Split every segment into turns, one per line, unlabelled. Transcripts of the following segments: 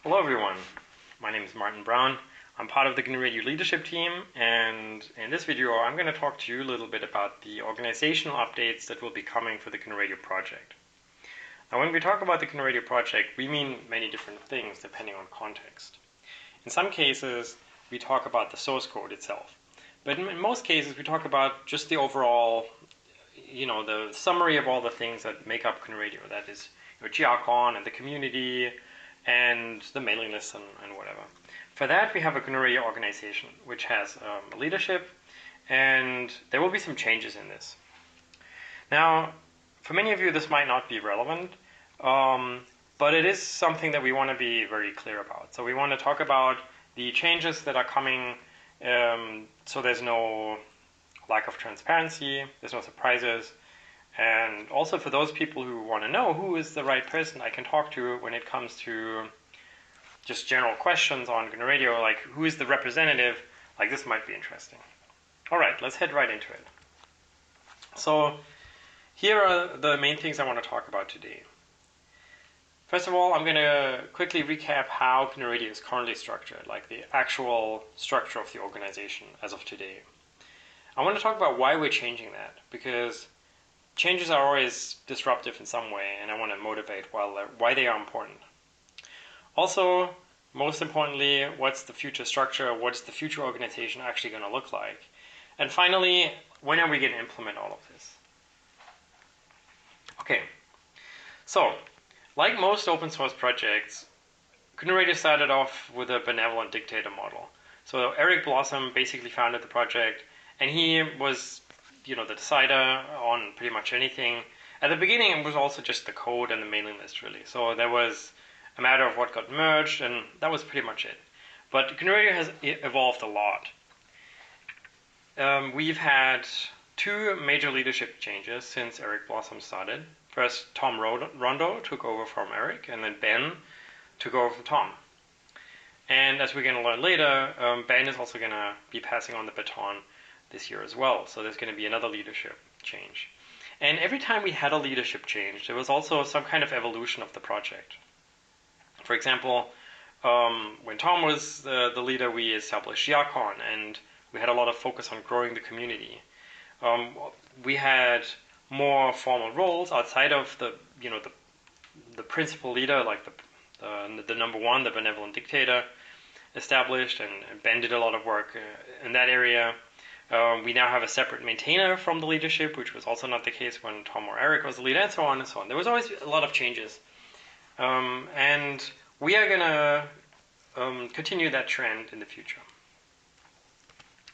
Hello everyone, my name is Braun. I'm part of the GNU Radio leadership team, and in this video I'm going to talk to you a little bit about the organizational updates that will be coming for the GNU Radio project. Now when we talk about the GNU Radio project, we mean many different things depending on context. In some cases we talk about the source code itself, but in most cases we talk about just the overall, the summary of all the things that make up GNU Radio, that is GRCon and the community and the mailing list and whatever. For that we have a GNU Radio organization which has a leadership, and there will be some changes in this. Now for many of you this might not be relevant, but it is something that we want to be very clear about. So we want to talk about the changes that are coming, so there's no lack of transparency, there's no surprises. And also for those people who want to know who is the right person I can talk to when it comes to just general questions on GNU Radio, like who is the representative, like this might be interesting. Alright, let's head right into it. So here are the main things I want to talk about today. First of all, I'm going to quickly recap how GNU Radio is currently structured, like the actual structure of the organization as of today. I want to talk about why we're changing that, because changes are always disruptive in some way, and I want to motivate why they are important. Also, most importantly, what's the future structure? What's the future organization actually going to look like? And finally, when are we going to implement all of this? Okay, so like most open source projects, GNU Radio started off with a benevolent dictator model. So Eric Blossom basically founded the project, and he was the decider on pretty much anything. At the beginning it was also just the code and the mailing list really. So there was a matter of what got merged, and that was pretty much it. But GNU Radio has evolved a lot. We've had two major leadership changes since Eric Blossom started. First, Tom Rondo took over from Eric, and then Ben took over from Tom. And as we're going to learn later, Ben is also going to be passing on the baton this year as well. So there's going to be another leadership change. And every time we had a leadership change, there was also some kind of evolution of the project. For example, when Tom was the leader, we established GRCon, and we had a lot of focus on growing the community. We had more formal roles outside of the principal leader, like the number one, the benevolent dictator, established, and Ben did a lot of work in that area. We now have a separate maintainer from the leadership, which was also not the case when Tom or Eric was the leader, and so on and so on. There was always a lot of changes. And we are going to continue that trend in the future.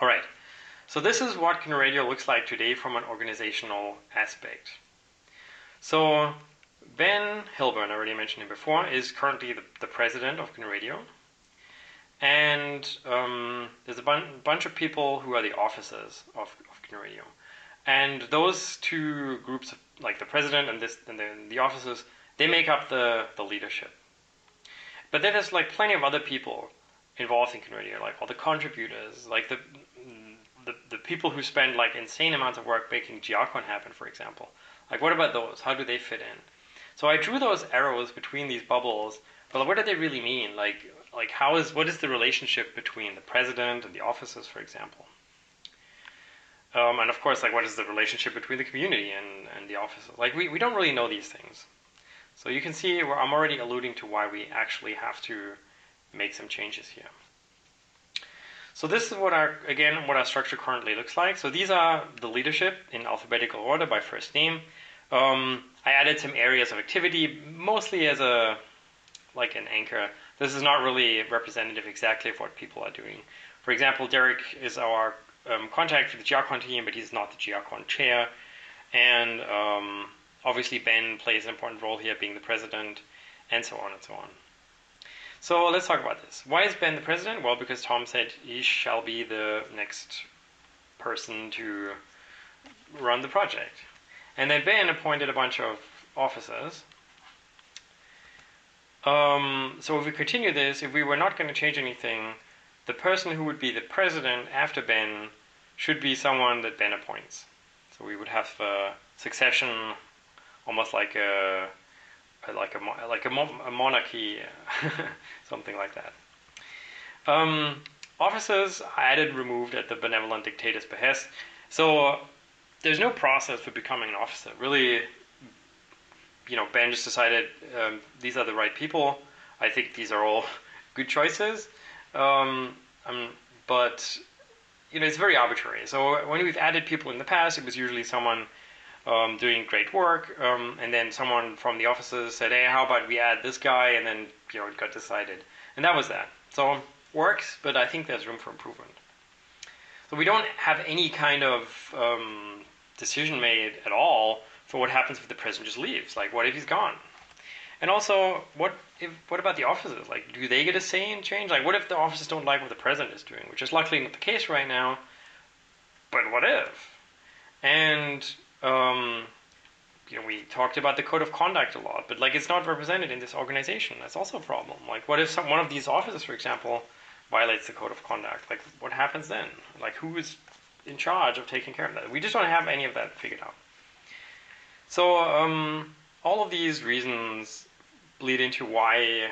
Alright, so this is what GNU Radio looks like today from an organizational aspect. So Ben Hilburn, I already mentioned him before, is currently the president of GNU Radio. And there's a bunch of people who are the officers of GNU Radio. And those two groups, like the president and the officers, they make up the leadership. But then there's like plenty of other people involved in GNU Radio, like all the contributors, like the people who spend like insane amounts of work making GRCon happen, for example. Like what about those? How do they fit in? So I drew those arrows between these bubbles, but what do they really mean? Like what is the relationship between the president and the officers, for example? And of course, like what is the relationship between the community and the officers? Like we don't really know these things. So you can see I'm already alluding to why we actually have to make some changes here. So this is what our structure currently looks like. So these are the leadership in alphabetical order by first name. I added some areas of activity, mostly as an anchor. This is not really representative exactly of what people are doing. For example, Derek is our contact for the GRCon team, but he's not the GRCon chair. And obviously Ben plays an important role here, being the president, and so on and so on. So let's talk about this. Why is Ben the president? Well, because Tom said he shall be the next person to run the project. And then Ben appointed a bunch of officers. So if we continue this, if we were not going to change anything, the person who would be the president after Ben should be someone that Ben appoints. So we would have succession, almost like a a monarchy, something like that. Officers are added, removed at the benevolent dictator's behest. So there's no process for becoming an officer. Really, Ben just decided these are the right people. I think these are all good choices. But it's very arbitrary. So when we've added people in the past, it was usually someone doing great work, and then someone from the offices said, "Hey, how about we add this guy?" And then it got decided, and that was that. So works, but I think there's room for improvement. So we don't have any kind of decision made at all for what happens if the president just leaves. Like, what if he's gone? And also, what about the officers? Like, do they get a say in change? Like, what if the officers don't like what the president is doing, which is luckily not the case right now, but what if? And we talked about the code of conduct a lot, but it's not represented in this organization. That's also a problem. Like, what if one of these officers, for example, violates the code of conduct? Like, what happens then? Like, who is in charge of taking care of that? We just don't have any of that figured out. So all of these reasons bleed into why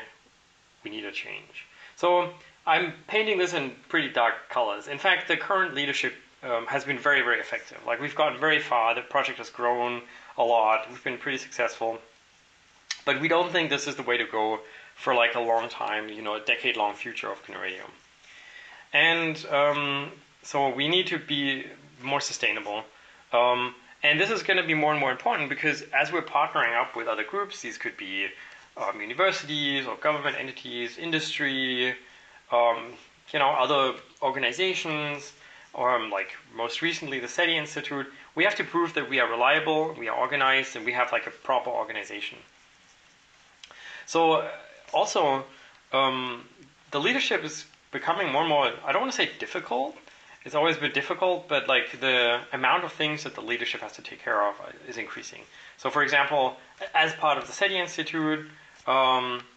we need a change. So I'm painting this in pretty dark colors. In fact, the current leadership has been very, very effective. Like, we've gotten very far. The project has grown a lot. We've been pretty successful. But we don't think this is the way to go for a long time, a decade-long future of GNU Radio. And so we need to be more sustainable. And this is going to be more and more important because as we're partnering up with other groups, these could be universities or government entities, industry, other organizations, or most recently the SETI Institute, we have to prove that we are reliable, we are organized, and we have a proper organization. So also, the leadership is becoming more and more, I don't want to say difficult, it's always been difficult, but the amount of things that the leadership has to take care of is increasing. So for example, as part of the SETI Institute,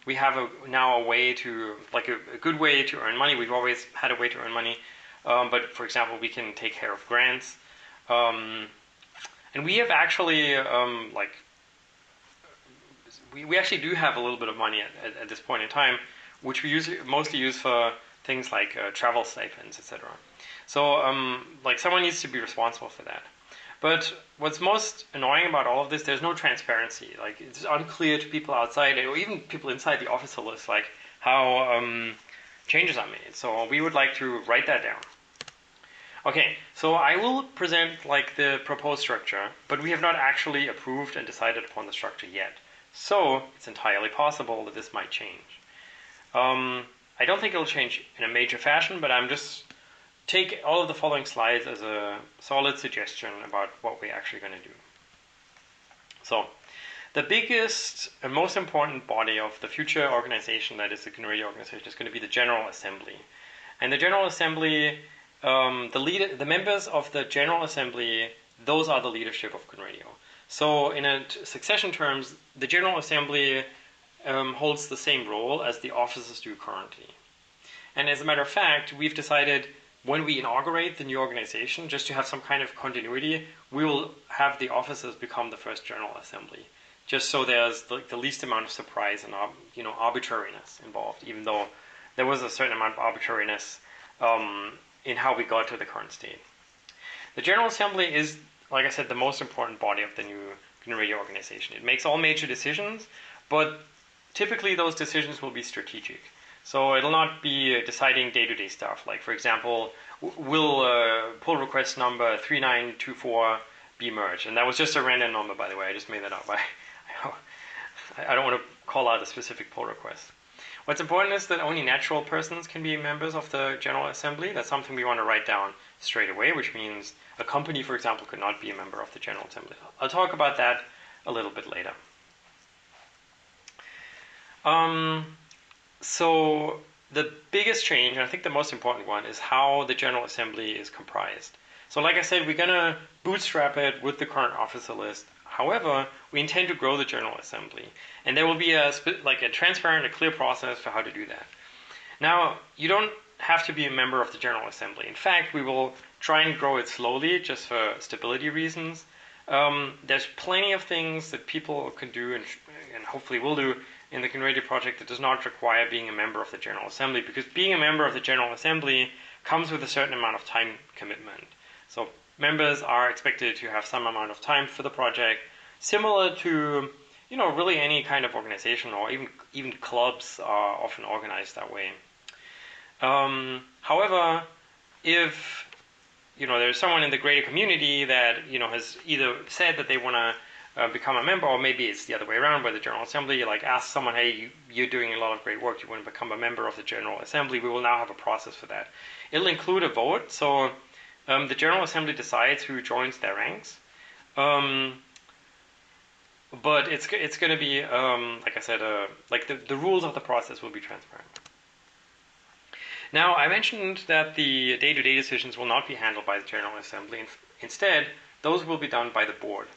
we have now a way to, a good way to earn money. We've always had a way to earn money. But for example, we can take care of grants. And we have actually, we actually do have a little bit of money at this point in time, which we mostly use for things like travel stipends, etc. So, someone needs to be responsible for that. But what's most annoying about all of this, there's no transparency. It's unclear to people outside, or even people inside the officer list, how changes are made. So we would like to write that down. Okay, so I will present the proposed structure, but we have not actually approved and decided upon the structure yet. So it's entirely possible that this might change. I don't think it'll change in a major fashion, but I'm just take all of the following slides as a solid suggestion about what we're actually going to do. So the biggest and most important body of the future organization, that is the GNU Radio organization, is going to be the General Assembly. And the General Assembly, the members of the General Assembly, those are the leadership of GNU Radio. So in succession terms, the General Assembly holds the same role as the officers do currently. And as a matter of fact, we've decided when we inaugurate the new organization, just to have some kind of continuity, we will have the officers become the first General Assembly, just so there's the least amount of surprise and arbitrariness involved, even though there was a certain amount of arbitrariness in how we got to the current state. The General Assembly is, like I said, the most important body of the new GNU Radio organization. It makes all major decisions, but typically those decisions will be strategic. So it'll not be deciding day-to-day stuff. For example, will pull request number 3924 be merged? And that was just a random number, by the way. I just made that up. I don't want to call out a specific pull request. What's important is that only natural persons can be members of the General Assembly. That's something we want to write down straight away, which means a company, for example, could not be a member of the General Assembly. I'll talk about that a little bit later. So the biggest change, and I think the most important one, is how the General Assembly is comprised. So like I said, we're going to bootstrap it with the current officer list. However, we intend to grow the General Assembly. And there will be a transparent, a clear process for how to do that. Now, you don't have to be a member of the General Assembly. In fact, we will try and grow it slowly, just for stability reasons. There's plenty of things that people can do and hopefully will do in the GNU Radio Project, that does not require being a member of the General Assembly, because being a member of the General Assembly comes with a certain amount of time commitment. So members are expected to have some amount of time for the project, similar to, you know, really any kind of organization, or even clubs are often organized that way. However, if, you know, there's someone in the greater community that, you know, has either said that they want to become a member, or maybe it's the other way around, where the General Assembly like asks someone, hey, you're doing a lot of great work, you want to become a member of the General Assembly, we will now have a process for that. It'll include a vote, so the General Assembly decides who joins their ranks. But it's going to be, like I said, like the rules of the process will be transparent. Now, I mentioned that the day-to-day decisions will not be handled by the General Assembly. Instead, those will be done by the board.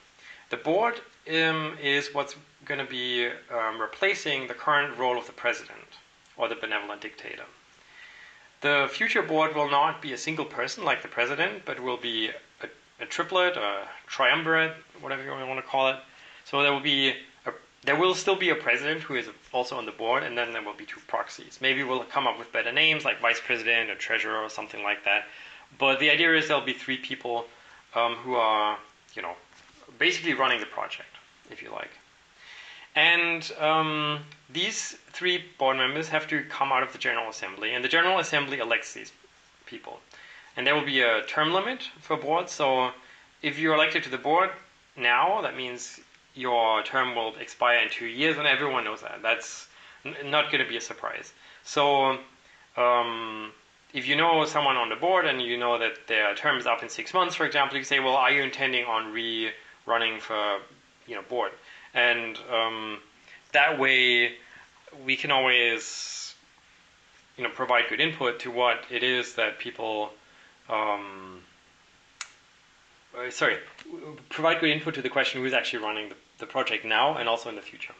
The board is what's going to be replacing the current role of the president, or the benevolent dictator. The future board will not be a single person like the president, but will be a triplet, a triumvirate, whatever you want to call it. So there will still be a president who is also on the board, and then there will be two proxies. Maybe we'll come up with better names like vice president or treasurer or something like that. But the idea is there'll be three people who are, you know, basically running the project, if you like. And these three board members have to come out of the General Assembly, and the General Assembly elects these people. And there will be a term limit for boards, so if you're elected to the board now, that means your term will expire in 2 years, and everyone knows that. That's not going to be a surprise. So if you know someone on the board and you know that their term is up in 6 months, for example, you say, well, are you intending on running for, you know, board? And that way we can always, you know, provide good input to what it is that people provide good input to the question who's actually running the project now and also in the future.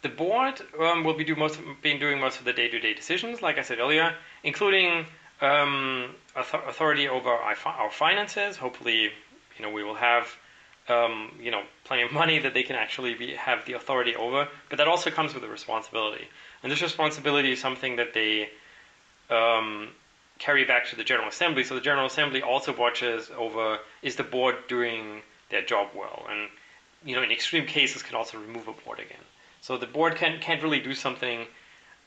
The board will be doing most of the day-to-day decisions, like I said earlier, including authority over our finances. Hopefully, you know, we will have you know, plenty of money that they can actually have the authority over, but that also comes with a responsibility. And this responsibility is something that they carry back to the General Assembly. So the General Assembly also watches over, is the board doing their job well? And, you know, in extreme cases can also remove a board again. So the board can't really do something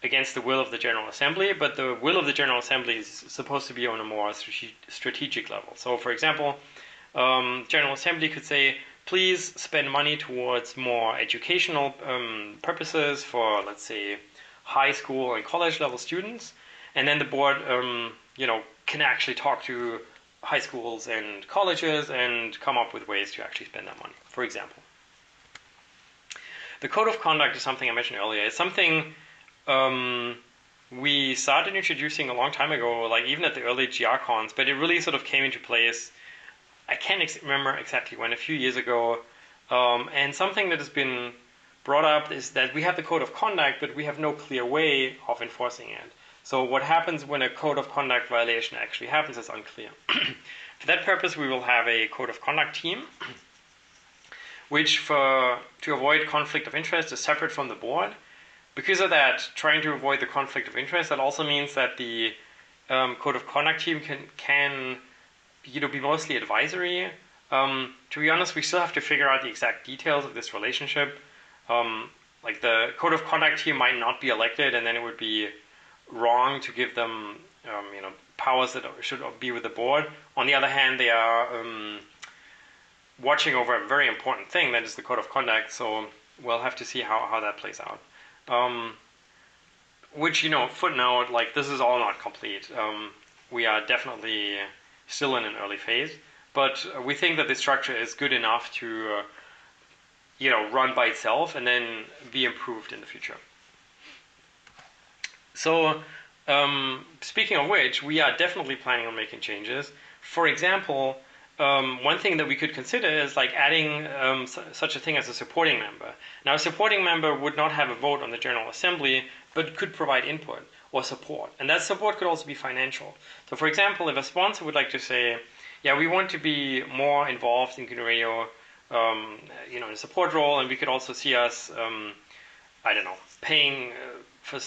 against the will of the General Assembly, but the will of the General Assembly is supposed to be on a more strategic level. So, for example, General Assembly could say, please spend money towards more educational purposes for, let's say, high school and college level students. And then the board, you know, can actually talk to high schools and colleges and come up with ways to actually spend that money, for example. The code of conduct is something I mentioned earlier. It's something we started introducing a long time ago, like even at the early GRCons, but it really sort of came into place, I can't remember exactly when, a few years ago. And something that has been brought up is that we have the code of conduct, but we have no clear way of enforcing it. So what happens when a code of conduct violation actually happens is unclear. For that purpose, we will have a code of conduct team, which to avoid conflict of interest is separate from the board. Because of that, trying to avoid the conflict of interest, that also means that the code of conduct team can you know, be mostly advisory. To be honest, we still have to figure out the exact details of this relationship. Like the code of conduct team might not be elected, and then it would be wrong to give them you know, powers that should be with the board. On the other hand, they are watching over a very important thing, that is the code of conduct, so we'll have to see how that plays out. Which, you know, footnote, like, this is all not complete. We are definitely still in an early phase, but we think that the structure is good enough to you know, run by itself and then be improved in the future. So speaking of which, we are definitely planning on making changes. For example, one thing that we could consider is like adding such a thing as a supporting member. Now, a supporting member would not have a vote on the General Assembly, but could provide input or support. And that support could also be financial. So, for example, if a sponsor would like to say, yeah, we want to be more involved in GNU Radio in a support role, and we could also see us, I don't know, paying for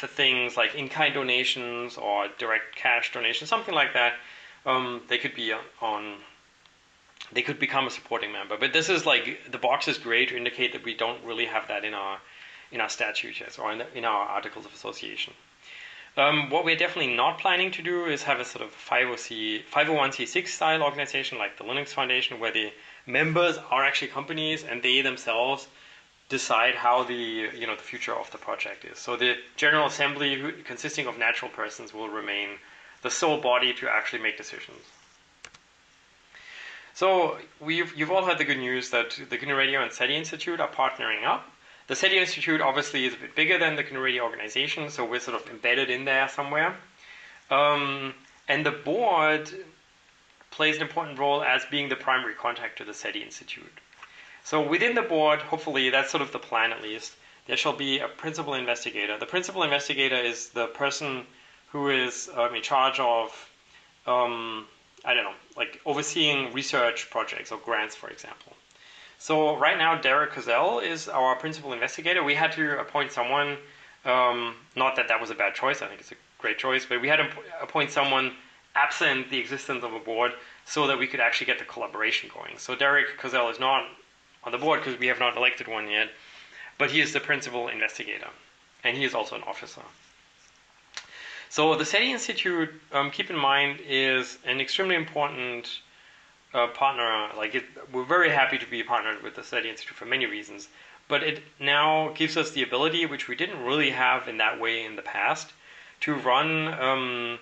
things like in-kind donations or direct cash donations, something like that. They could be they could become a supporting member. But this is like, the box is gray to indicate that we don't really have that in our statute yet, or in our Articles of Association. What we're definitely not planning to do is have a sort of 501c6 style organization like the Linux Foundation, where the members are actually companies and they themselves decide how the future of the project is. So the General Assembly, consisting of natural persons, will remain the sole body to actually make decisions. So you've all heard the good news that the GNU Radio and SETI Institute are partnering up. The SETI Institute obviously is a bit bigger than the GNU Radio organization, so we're sort of embedded in there somewhere. And the board plays an important role as being the primary contact to the SETI Institute. So within the board, hopefully, that's sort of the plan at least, there shall be a principal investigator. The principal investigator is the person who is in charge of, like overseeing research projects or grants, for example. So right now, Derek Kozel is our principal investigator. We had to appoint someone, not that that was a bad choice, I think it's a great choice, but we had to appoint someone absent the existence of a board so that we could actually get the collaboration going. So Derek Kozel is not on the board because we have not elected one yet, but he is the principal investigator, and he is also an officer. So the SETI Institute, keep in mind, is an extremely important partner. We're very happy to be partnered with the SETI Institute for many reasons, but it now gives us the ability, which we didn't really have in that way in the past, to run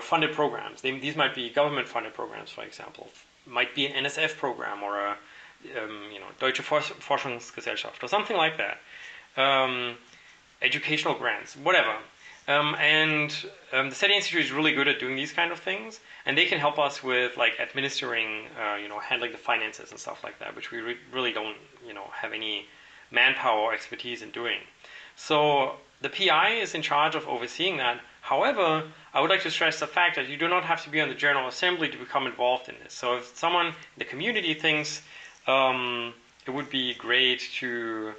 funded programs. These might be government-funded programs, for example. Might be an NSF program or a Deutsche Forschungsgesellschaft or something like that. Educational grants, whatever. The SETI Institute is really good at doing these kind of things, and they can help us with like administering, handling the finances and stuff like that, which we really don't, have any manpower or expertise in doing. So the PI is in charge of overseeing that. However, I would like to stress the fact that you do not have to be on the General Assembly to become involved in this. So if someone in the community thinks it would be great to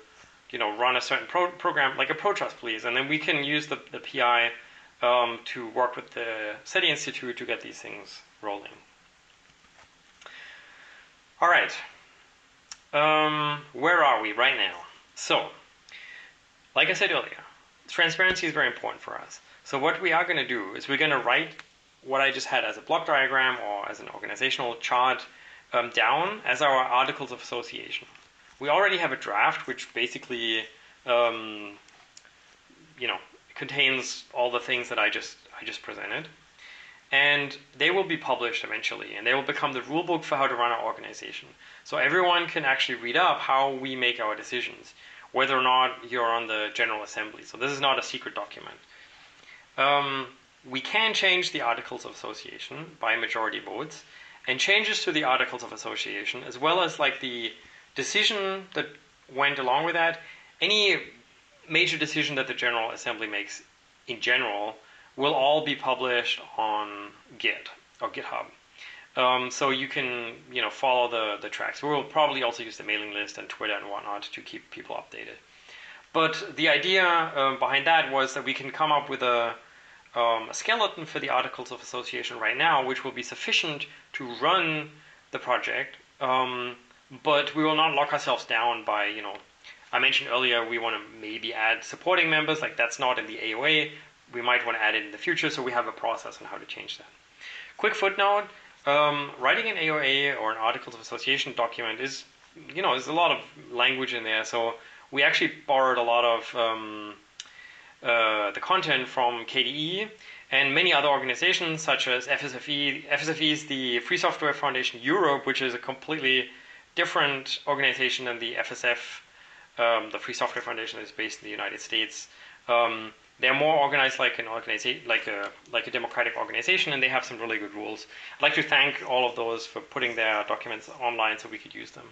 run a certain program, like approach us please, and then we can use the PI to work with the SETI Institute to get these things rolling. All right, where are we right now? So, like I said earlier, transparency is very important for us. So what we are going to do is we're going to write what I just had as a block diagram or as an organizational chart down as our Articles of Association. We already have a draft which basically contains all the things that I just presented, and they will be published eventually, and they will become the rule book for how to run our organization. So everyone can actually read up how we make our decisions, whether or not you're on the General Assembly. So this is not a secret document. We can change the Articles of Association by majority votes, and changes to the Articles of Association, as well as like the decision that went along with that, any major decision that the General Assembly makes in general will all be published on Git or GitHub. So you can follow the tracks. We'll probably also use the mailing list and Twitter and whatnot to keep people updated. But the idea behind that was that we can come up with a skeleton for the Articles of Association right now, which will be sufficient to run the project, but we will not lock ourselves down by, I mentioned earlier we want to maybe add supporting members, like that's not in the AOA, we might want to add it in the future, so we have a process on how to change that. Quick footnote, writing an AOA or an Articles of Association document is, there's a lot of language in there, so we actually borrowed a lot of the content from KDE and many other organizations such as FSFE. FSFE is the Free Software Foundation Europe, which is a completely different organization than the FSF, the Free Software Foundation is based in the United States. They're more organized like an organization, like a democratic organization, and they have some really good rules. I'd like to thank all of those for putting their documents online so we could use them.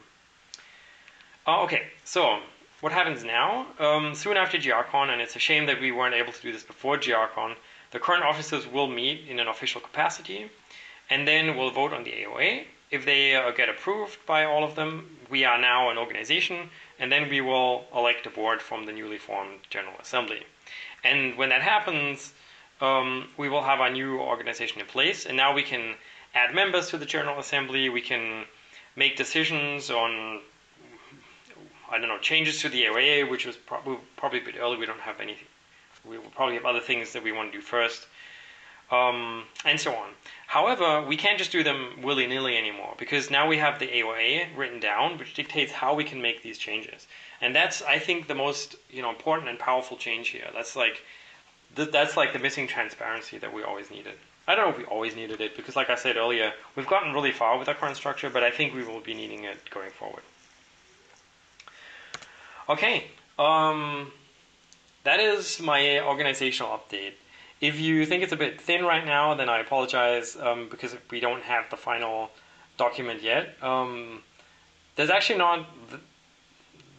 Okay, so what happens now? Soon after GRCon, and it's a shame that we weren't able to do this before GRCon, the current officers will meet in an official capacity, and then we'll vote on the AOA, if they get approved by all of them, we are now an organization, and then we will elect a board from the newly formed General Assembly. And when that happens, we will have our new organization in place, and now we can add members to the General Assembly. We can make decisions on, I don't know, changes to the AOA, which was probably a bit early. We don't have anything. We will probably have other things that we want to do first, and so on. However, we can't just do them willy-nilly anymore, because now we have the AOA written down, which dictates how we can make these changes. And that's, I think, the most important and powerful change here. That's like the missing transparency that we always needed. I don't know if we always needed it, because like I said earlier, we've gotten really far with our current structure, but I think we will be needing it going forward. Okay, that is my organizational update. If you think it's a bit thin right now, then I apologize, because we don't have the final document yet. There's actually not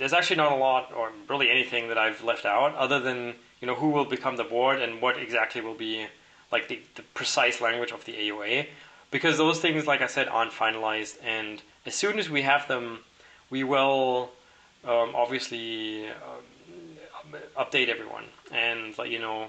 a lot, or really anything, that I've left out, other than who will become the board and what exactly will be like the precise language of the AOA, because those things, like I said, aren't finalized. And as soon as we have them, we will obviously update everyone and let you know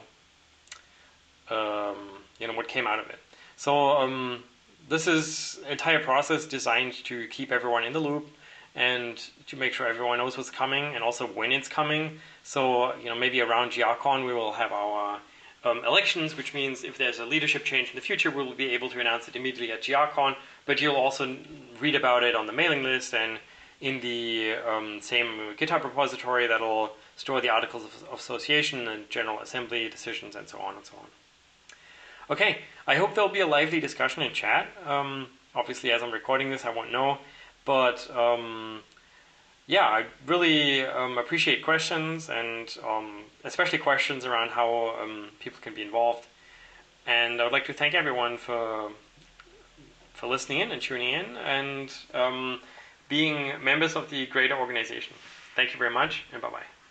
what came out of it. So this is an entire process designed to keep everyone in the loop and to make sure everyone knows what's coming and also when it's coming. So maybe around GRCon we will have our elections, which means if there's a leadership change in the future, we'll be able to announce it immediately at GRCon, but you'll also read about it on the mailing list and in the same GitHub repository that'll store the articles of association and General Assembly decisions and so on and so on. Okay, I hope there'll be a lively discussion in chat. Obviously, as I'm recording this, I won't know, but yeah, I really appreciate questions, and especially questions around how people can be involved. And I would like to thank everyone for listening in and tuning in and being members of the greater organization. Thank you very much, and bye-bye.